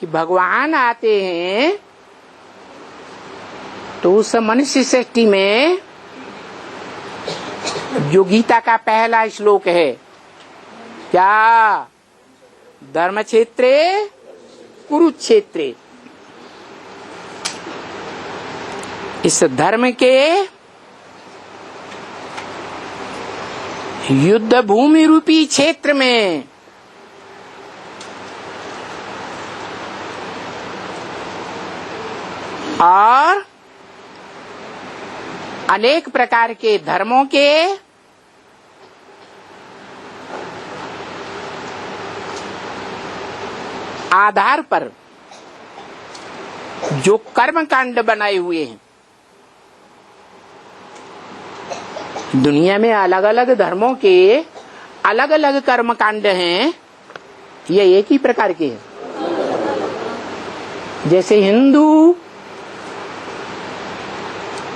कि भगवान आते हैं तो उस मनुष्य सृष्टि में जो गीता का पहला श्लोक है, क्या? धर्म क्षेत्रे कुरुक्षेत्रे। इस धर्म के युद्ध भूमि रूपी क्षेत्र में और अनेक प्रकार के धर्मों के आधार पर जो कर्मकांड बनाए हुए हैं, दुनिया में अलग अलग धर्मों के अलग अलग कर्मकांड हैं, ये एक ही प्रकार के हैं। जैसे हिंदू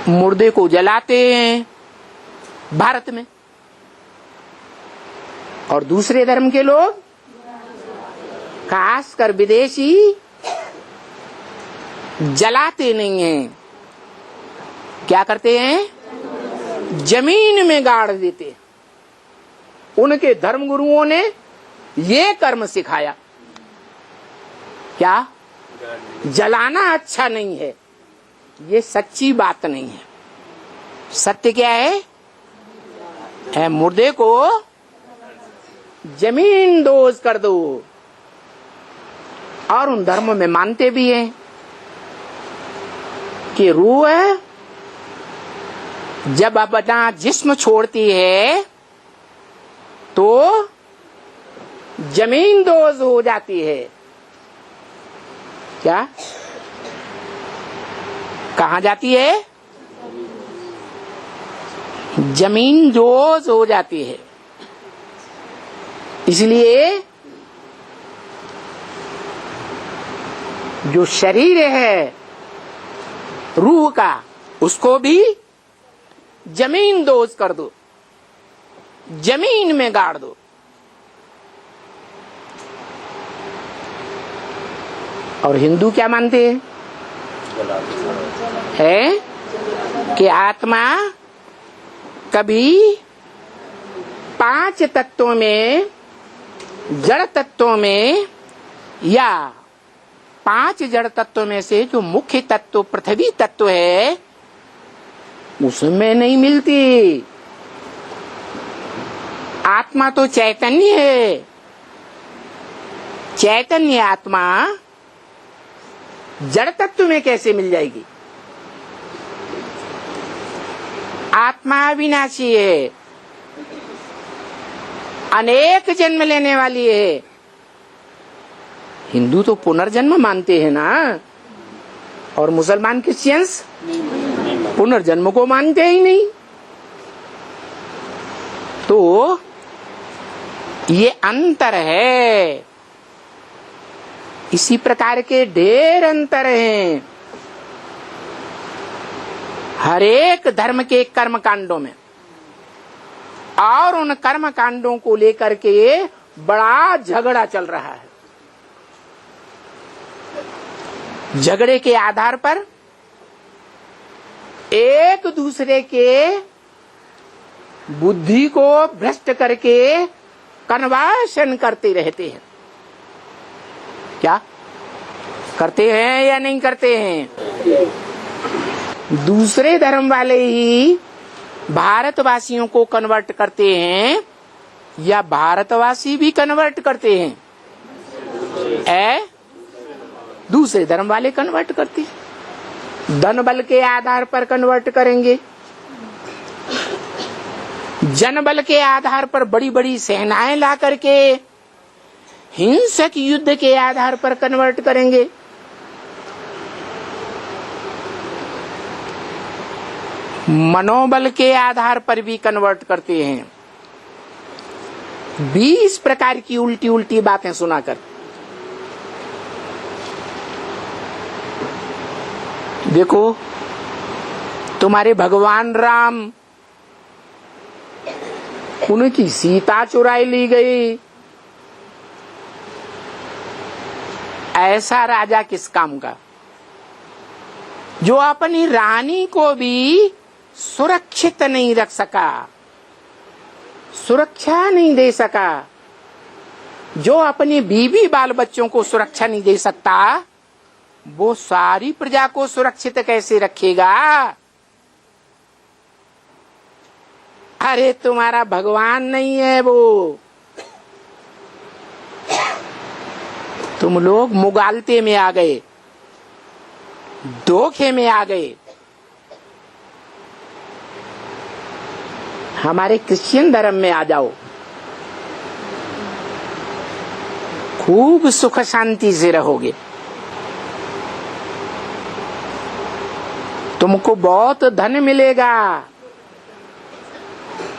मुर्दे को जलाते हैं भारत में, और दूसरे धर्म के लोग, खासकर विदेशी, जलाते नहीं हैं। क्या करते हैं? जमीन में गाड़ देते हैं। उनके धर्म गुरुओं ने ये कर्म सिखाया। क्या? जलाना अच्छा नहीं है। ये सच्ची बात नहीं है। सत्य क्या है? मुर्दे को जमीन दोज कर दो। और उन धर्म में मानते भी हैं कि रूह जब अपना जिस्म छोड़ती है तो जमीन दोज हो जाती है। क्या? कहाँ जाती है? जमीन दोज हो जाती है। इसलिए जो शरीर है रूह का, उसको भी जमीन दोज कर दो, जमीन में गाड़ दो। और हिंदू क्या मानते हैं? है कि आत्मा कभी 5 तत्वों में, जड़ तत्वों में, या 5 जड़ तत्वों में से जो मुख्य तत्व पृथ्वी तत्व है उसमें नहीं मिलती। आत्मा तो चैतन्य है। चैतन्य आत्मा जड़ तत्व में कैसे मिल जाएगी? आत्मा अविनाशी है, अनेक जन्म लेने वाली है। हिंदू तो पुनर्जन्म मानते हैं ना, और मुसलमान क्रिश्चियंस पुनर्जन्म को मानते ही नहीं। तो ये अंतर है। इसी प्रकार के ढेर अंतर हैं हर एक धर्म के कर्म कांडों में, और उन कर्म कांडों को लेकर के बड़ा झगड़ा चल रहा है। झगड़े के आधार पर एक दूसरे के बुद्धि को भ्रष्ट करके कन्वर्शन करते रहते हैं। क्या करते हैं या नहीं करते हैं? दूसरे धर्म वाले ही भारतवासियों को कन्वर्ट करते हैं, या भारतवासी भी कन्वर्ट करते हैं? दूसरे धर्म वाले कन्वर्ट करते हैं। धन बल के आधार पर कन्वर्ट करेंगे, जन बल के आधार पर बड़ी बड़ी सेनाएं ला करके हिंसक युद्ध के आधार पर कन्वर्ट करेंगे। मनोबल के आधार पर भी कन्वर्ट करते हैं। 20 प्रकार की उल्टी उल्टी बातें सुनाकर। देखो, तुम्हारे भगवान राम, उनकी सीता चुराई ली गई, ऐसा राजा किस काम का, जो अपनी रानी को भी सुरक्षित नहीं रख सका, सुरक्षा नहीं दे सका, जो अपने बीवी बाल बच्चों को सुरक्षा नहीं दे सकता, वो सारी प्रजा को सुरक्षित कैसे रखेगा। अरे तुम्हारा भगवान नहीं है वो, तुम लोग मुगालते में आ गए, धोखे में आ गए। हमारे क्रिश्चियन धर्म में आ जाओ, खूब सुख शांति से रहोगे, तुमको बहुत धन मिलेगा,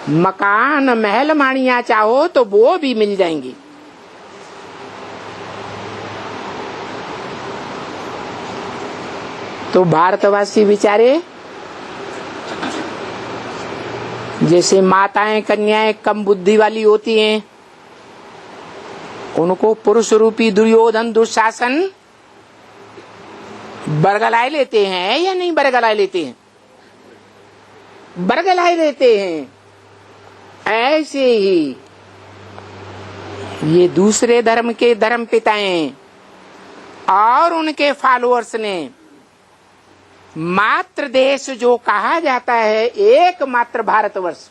मकान महल माड़ियां चाहो तो वो भी मिल जाएंगी। तो भारतवासी बेचारे जैसे माताएं कन्याएं कम बुद्धि वाली होती हैं, उनको पुरुष रूपी दुर्योधन दुशासन बरगलाए लेते हैं या नहीं बरगलाए लेते हैं? बरगलाए लेते हैं। ऐसे ही ये दूसरे धर्म के धर्म पिताएं और उनके फॉलोअर्स ने मात्र देश जो कहा जाता है एकमात्र भारतवर्ष,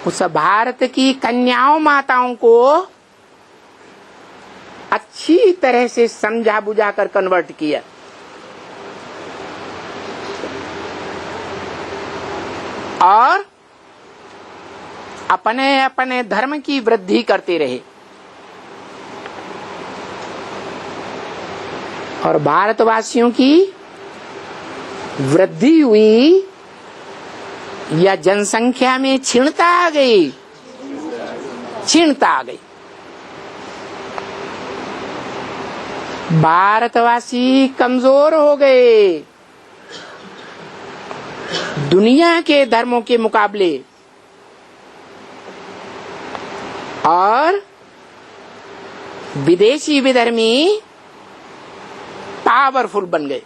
उस भारत की कन्याओं माताओं को अच्छी तरह से समझा बुझा कर कन्वर्ट किया। और अपने अपने धर्म की वृद्धि करते रहे। और भारतवासियों की वृद्धि हुई या जनसंख्या में क्षीणता आ गई? क्षीणता आ गई। भारतवासी कमजोर हो गए दुनिया के धर्मों के मुकाबले, और विदेशी विधर्मी पावरफुल बन गए।